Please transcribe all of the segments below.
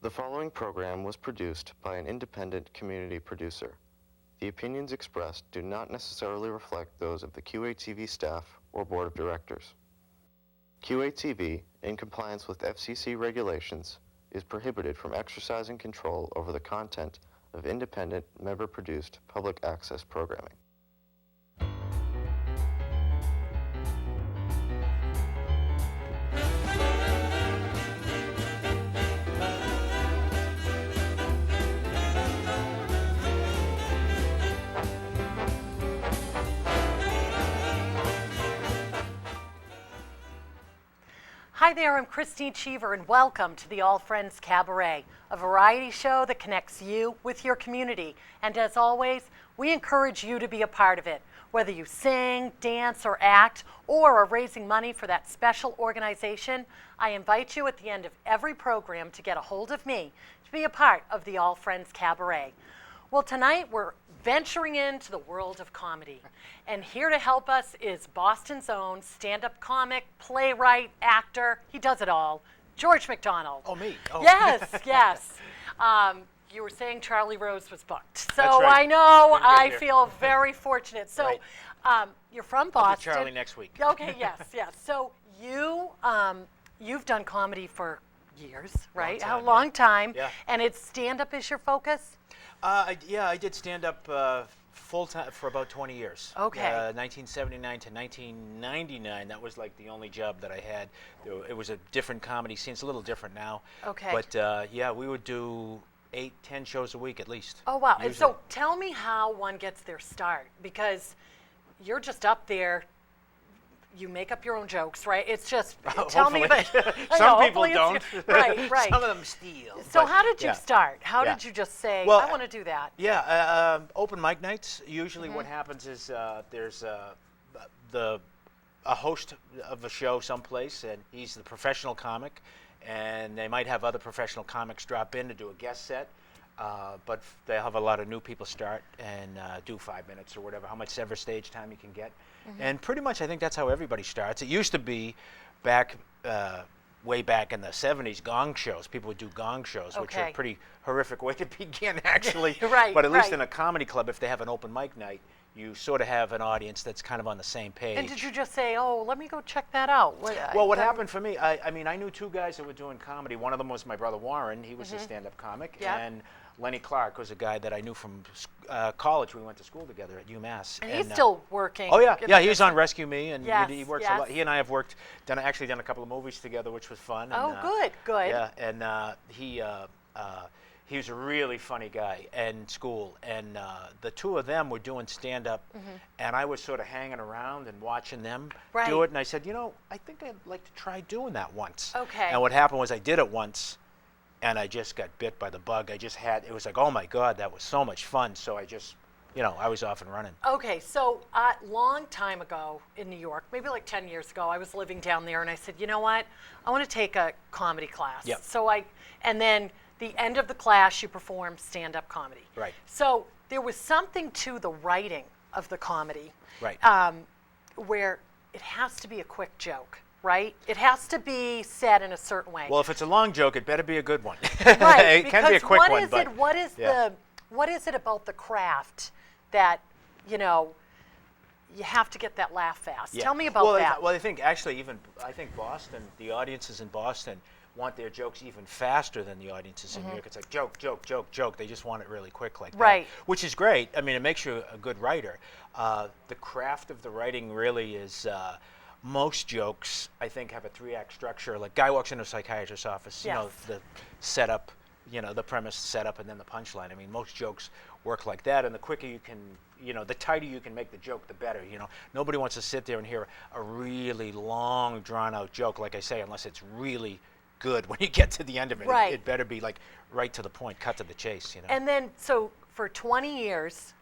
The following program was produced by an independent community producer. The opinions expressed do not necessarily reflect those of the QATV staff or board of directors. QATV, in compliance with FCC regulations, is prohibited from exercising control over the content of independent, member-produced public access programming. Hi there, I'm Krystyne Cheever, and welcome to the All Friends Cabaret, a variety show that connects you with your community. And as always, we encourage you to be a part of it. Whether you sing, dance, or act, or are raising money for that special organization, I invite you at the end of every program to get a hold of me to be a part of the All Friends Cabaret. Well, tonight we're venturing into the world of comedy. And here to help us is Boston's own stand-up comic, playwright, actor, he does it all, George MacDonald. Oh, me? Oh. Yes, yes. You were saying Charlie Rose was booked. So That's right. I know, Couldn't get I here. feel very fortunate. So Right. You're from I'll Boston. be Charlie next week. Okay, yes, yes. So you've done comedy for years, right? time, A long yeah. time. Yeah. And it's stand-up is your focus? I did stand up full time for about 20 years. Okay. 1979 to 1999. That was like the only job that I had. It was a different comedy scene. It's a little different now. Okay. But we would do 8-10 shows a week at least. Oh, wow. And usually. so tell me how one gets their start, because you're just up there. You make up your own jokes, right? It's just, tell me about Some people don't. Right, right. Some of them steal. So but, how did you yeah. How Yeah. did you just say, Well, I want to do that? Yeah, open mic nights. Usually, what happens is there's a host of a show someplace, and he's the professional comic, and they might have other professional comics drop in to do a guest set. But they'll have a lot of new people start and do 5 minutes or whatever, how much ever stage time you can get. And pretty much I think that's how everybody starts. It used to be way back in the 70s, gong shows. People would do gong shows, which are Okay. a pretty horrific way to begin, actually. Right, But at least right. in a comedy club, if they have an open mic night, you sort of have an audience that's kind of on the same page. And did you just say, oh, let me go check that out? Well, what happened for me, I mean, I knew two guys that were doing comedy. One of them was my brother Warren. He was a stand-up comic. Yeah. And Lenny Clark was a guy that I knew from college. We went to school together at UMass. And he's still working. Oh, yeah. in Yeah, the he was on business. Rescue Me, and Yes, he works a yes. lot. He and I have actually done a couple of movies together, which was fun. Oh, and, good, good. Yeah, and he was a really funny guy in school, and the two of them were doing stand-up, and I was sort of hanging around and watching them Right. do it, and I said, I think I'd like to try doing that once. Okay. And what happened was I did it once, and I just got bit by the bug. It was like, oh my God, that was so much fun, so I just, I was off and running. Okay, so long time ago in New York, maybe like 10 years ago, I was living down there, and I said, you know what? I want to take a comedy class. Yep. And then the end of the class, you perform stand-up comedy. Right. So there was something to the writing of the comedy. Right. Where it has to be a quick joke, right? It has to be said in a certain way. Well, if it's a long joke, it better be a good one. Right, It can be a because quick one, but what is it about the craft that, you have to get that laugh fast? Yeah. Tell me about that. Well, I think actually Boston, the audiences in Boston want their jokes even faster than the audiences in New York. It's like joke, joke, joke, joke. They just want it really quick like that. Right. Which is great. I mean, it makes you a good writer. The craft of the writing really is most jokes, I think, have a 3-act structure. Like guy walks into a psychiatrist's office, Yes. the setup, the premise, setup, and then the punchline. I mean, most jokes work like that, and the quicker you can, the tighter you can make the joke, the better. Nobody wants to sit there and hear a really long, drawn-out joke, like I say, unless it's really good when you get to the end of it. Right. It better be like right to the point, cut to the chase. And then, so for 20 years,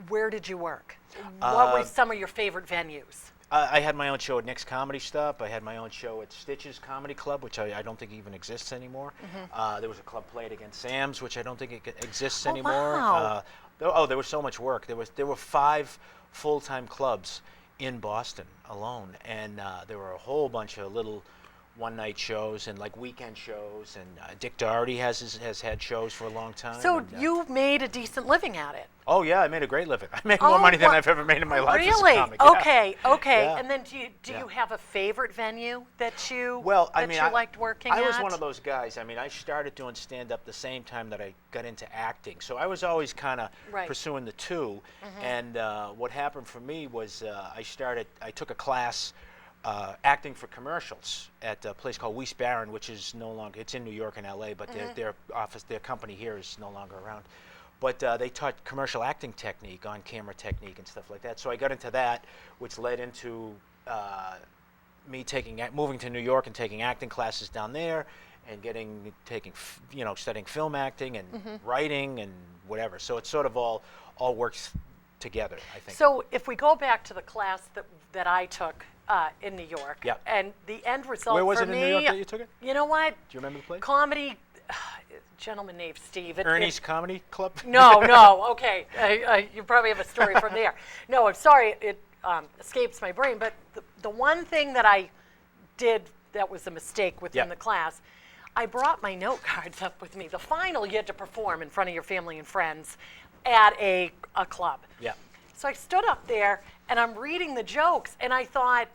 where did you work? What were some of your favorite venues? I had my own show at Nick's Comedy Stop. I had my own show at Stitch's Comedy Club, which I don't think even exists anymore. There was a club Played Against Sam's, which I don't think it exists anymore. Wow. There was so much work. There were 5 full-time clubs in Boston alone, and there were a whole bunch of little one-night shows and like weekend shows, and Dick Doherty has had shows for a long time. So and, you made a decent living at it. Oh yeah, I made a great living. I made more money than I've ever made in my life as a comic. Yeah. Okay, okay. Yeah. And then do you have a favorite venue that you liked working at? I was one of those guys. I mean, I started doing stand-up the same time that I got into acting, so I was always kind of pursuing the two. And what happened for me was I took a class acting for commercials at a place called Weiss Barron, which is no longer, it's in New York and LA, but their company here is no longer around. But they taught commercial acting technique, on-camera technique and stuff like that. So I got into that, which led into me moving to New York and taking acting classes down there, and studying film acting and writing and whatever. So it sort of all works together, I think. So if we go back to the class that I took in New York, and the end result Where was for it in me, New York that you took it? You know what? Do you remember the place? Comedy, gentleman named Steve. Ernie's Comedy Club? No, okay. You probably have a story from there. No, I'm sorry, it escapes my brain, but the one thing that I did that was a mistake within the class, I brought my note cards up with me. The final, you had to perform in front of your family and friends at a club. Yeah. So I stood up there, and I'm reading the jokes, and I thought,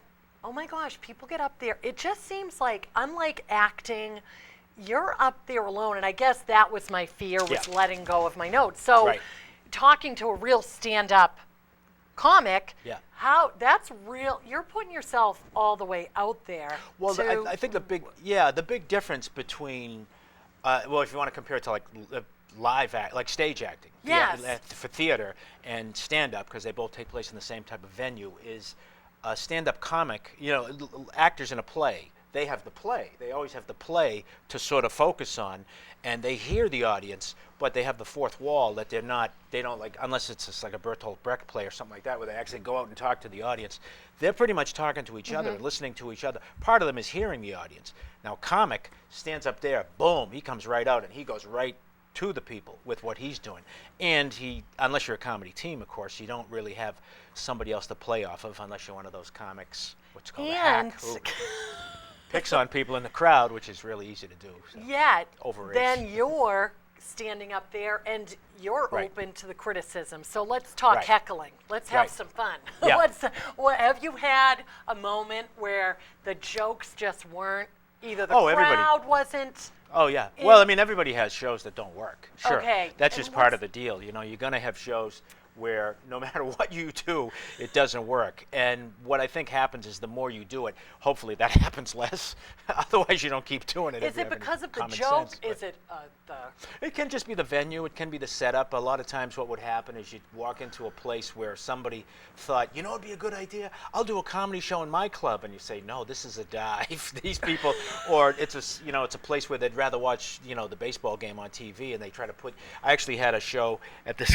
oh my gosh, people get up there. It just seems like, unlike acting, you're up there alone. And I guess that was my fear, was letting go of my notes. So talking to a real stand-up comic, that's real. You're putting yourself all the way out there. Well, I think the big difference between, if you want to compare it to like live act, like stage acting, for theater and stand-up, because they both take place in the same type of venue, is a stand-up comic. Actors in a play, they have the play. They always have the play to sort of focus on, and they hear the audience, but they have the fourth wall that they don't like, unless it's just like a Bertolt Brecht play or something like that, where they actually go out and talk to the audience. They're pretty much talking to each other and listening to each other. Part of them is hearing the audience. Now, comic stands up there, boom, he comes right out, and he goes right to the people with what he's doing. And unless you're a comedy team, of course, you don't really have somebody else to play off of, unless you're one of those comics, what's called a hack, who picks on people in the crowd, which is really easy to do. So. Then you're standing up there and you're open to the criticism. So let's talk heckling. Let's have some fun. Have you had a moment where the jokes just weren't, either the crowd wasn't? Oh, yeah. Well, I mean, everybody has shows that don't work. Sure. Okay. That's just part of the deal. You're going to have shows where no matter what you do, it doesn't work. And what I think happens is the more you do it, hopefully that happens less. Otherwise, you don't keep doing it. Is it because of the joke? Is it It can just be the venue. It can be the setup. A lot of times what would happen is you'd walk into a place where somebody thought, it'd be a good idea. I'll do a comedy show in my club. And you say, no, this is a dive. These people, or it's a place where they'd rather watch, the baseball game on TV, and they try to I actually had a show at this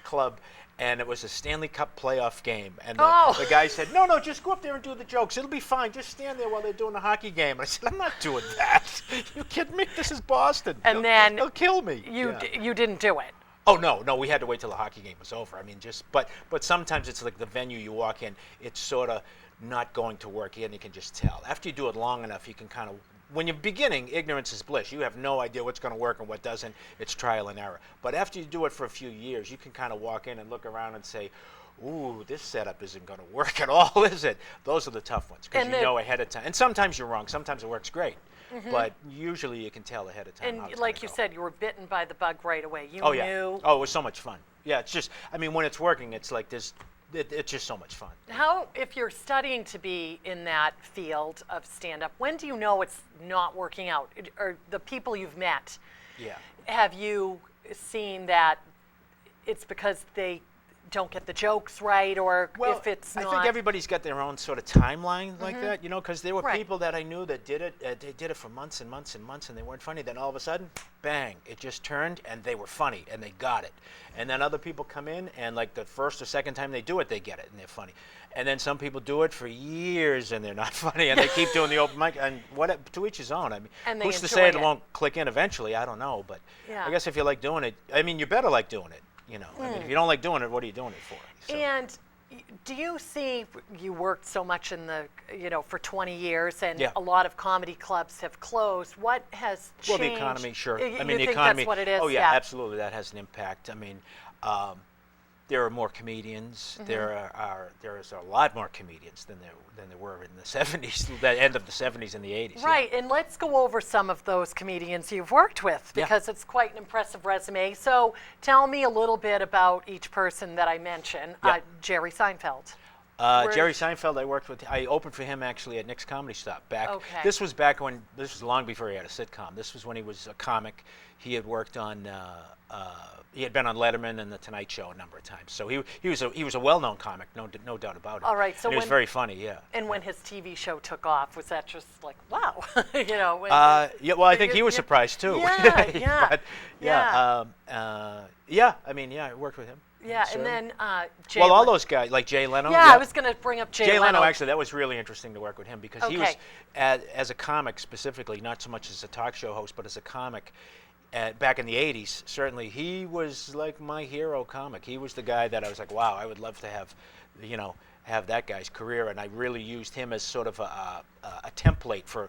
club, and it was a Stanley Cup playoff game, and the guy said, no, just go up there and do the jokes, it'll be fine, just stand there while they're doing a hockey game. And I said, I'm not doing that. You kidding me? This is Boston. And they'll kill me. You didn't do it. Oh, no, we had to wait till the hockey game was over. I mean, but sometimes it's like the venue you walk in, it's sort of not going to work, and you can just tell. After you do it long enough, you can kind of, when you're beginning, ignorance is bliss. You have no idea what's going to work and what doesn't. It's trial and error. But after you do it for a few years, you can kind of walk in and look around and say, ooh, this setup isn't going to work at all, is it? Those are the tough ones, because you know ahead of time. And sometimes you're wrong. Sometimes it works great. But usually you can tell ahead of time. And like you said, you were bitten by the bug right away. You knew. Oh, it was so much fun. Yeah, it's just, when it's working, it's like this. It's just so much fun. If you're studying to be in that field of stand-up, when do you know it's not working out? Or the people you've met, have you seen that it's because they don't get the jokes right, or if it's not? I think everybody's got their own sort of timeline like that, because there were people that I knew that did it. They did it for months and months and months, and they weren't funny. Then all of a sudden, bang, it just turned, and they were funny, and they got it. And then other people come in, and like the first or second time they do it, they get it, and they're funny. And then some people do it for years, and they're not funny, and they keep doing the open mic, and to each his own. I mean, who's to say it won't click in eventually? I don't know, but I guess if you like doing it, you better like doing it. I mean, if you don't like doing it, what are you doing it for? And Do you see, you worked so much in the, for 20 years, and Yeah. a lot of comedy clubs have closed. What has changed? Well, the economy, sure. You I mean, the think economy. that's what it is? Oh yeah, absolutely. That has an impact. I mean, there are more comedians. Mm-hmm. There is a lot more comedians than there were in the 70s, the end of the 70s and the 80s. Right, and let's go over some of those comedians you've worked with, Yeah. because it's quite an impressive resume. So tell me a little bit about each person that I mentioned. Yeah. Jerry Seinfeld. Jerry Seinfeld, I opened for him actually at Nick's Comedy Stop back. Okay. This was long before he had a sitcom. This was when he was a comic. He had worked on, he had been on Letterman and The Tonight Show a number of times. So he was a well-known comic, no doubt about it. All right, so and he was very funny, yeah. And when his TV show took off, was that just like, wow? Yeah, well, I think he was surprised too. Yeah, yeah. But, I mean, I worked with him. Yeah, Sure. and then Jay Well, all those guys, like Jay Leno. Yeah, I was going to bring up Jay Leno, actually, that was really interesting to work with him because he was, Okay. as a comic specifically, not so much as a talk show host, but as a comic, back in the 80s, certainly, he was like my hero comic. He was the guy that I was like, wow, I would love to have that guy's career, and I really used him as sort of a template for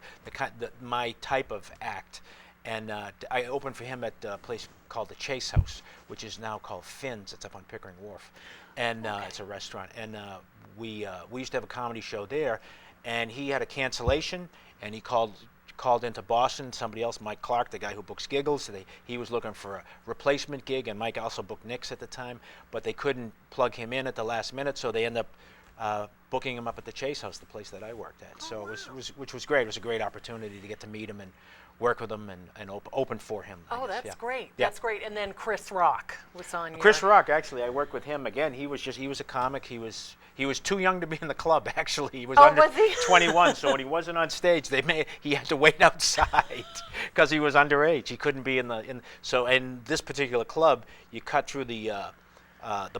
my type of act. And I opened for him at a place called the Chase House, which is now called Finn's. It's up on Pickering Wharf, and it's a restaurant. And we used to have a comedy show there, and he had a cancellation, and he called into Boston. Somebody else, Mike Clark, the guy who books Giggles, he was looking for a replacement gig, and Mike also booked Nick's at the time, but they couldn't plug him in at the last minute, so they ended up booking him up at the Chase House, the place that I worked at. So which was great. It was a great opportunity to get to meet him and work with him and open for him. Oh, that's great. Yeah. That's great. And then Chris Rock was on your... Chris Rock, actually, I worked with him again. He was a comic. He was too young to be in the club. Actually, he was under was he? 21. So when he wasn't on stage, he had to wait outside because he was underage. He couldn't be So in this particular club, you cut through the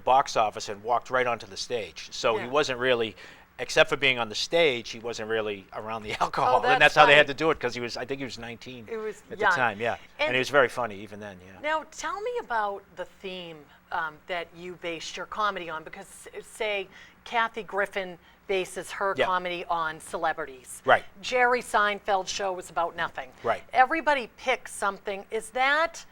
box office and walked right onto the stage. So Yeah. he wasn't really, except for being on the stage, he wasn't really around the alcohol. that's And that's how they had funny. to do it because I think he was 19 It was at young. the time. Yeah, and he was very funny even then. Yeah. Now, tell me about the theme that you based your comedy on, because say Kathy Griffin bases her Yeah. comedy on celebrities. Right. Jerry Seinfeld's show was about nothing. Right. Everybody picks something. Is that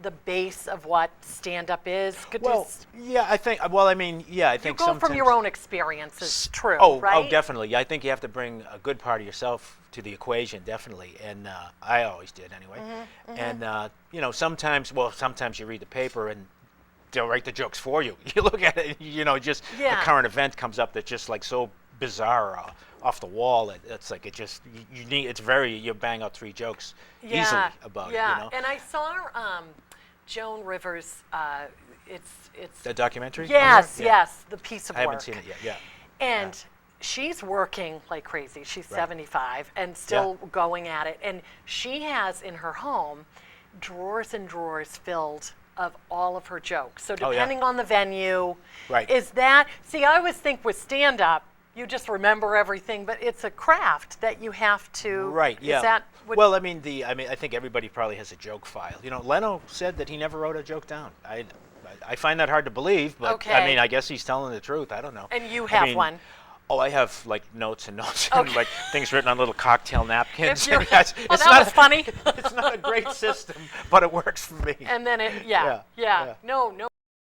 the base of what stand-up is? Well, yeah, I think. Well, I mean, yeah, I you think go from sometimes- your own experiences, true, Oh, right? oh, definitely. Yeah, I think you have to bring a good part of yourself to the equation, definitely, and I always did anyway. Mm-hmm, And sometimes you read the paper and they'll write the jokes for you. You look at it, just Yeah. a current event comes up that's just like so bizarre, off the wall. It's like it just you bang out 3 jokes easily about it. Yeah, and I saw Joan Rivers. It's The documentary. yes, Yeah. yes, the piece of I work. haven't seen it yet. Yeah. And she's working like crazy. She's Right. 75 and still going at it. And she has in her home drawers and drawers filled of all of her jokes. So Oh, yeah. depending on the venue, Right. I always think with stand-up, you just remember everything, but it's a craft that you have to. Right. Yeah. Is that what, well, I mean, I think everybody probably has a joke file. Leno said that he never wrote a joke down. I find that hard to believe, but Okay. I mean, I guess he's telling the truth. I don't know. And you I have mean, one. Oh, I have like notes and notes Okay. and like things written on little cocktail napkins. If you're- It's well, that not was funny. It's not a great system, but it works for me. And then Yeah, yeah. No.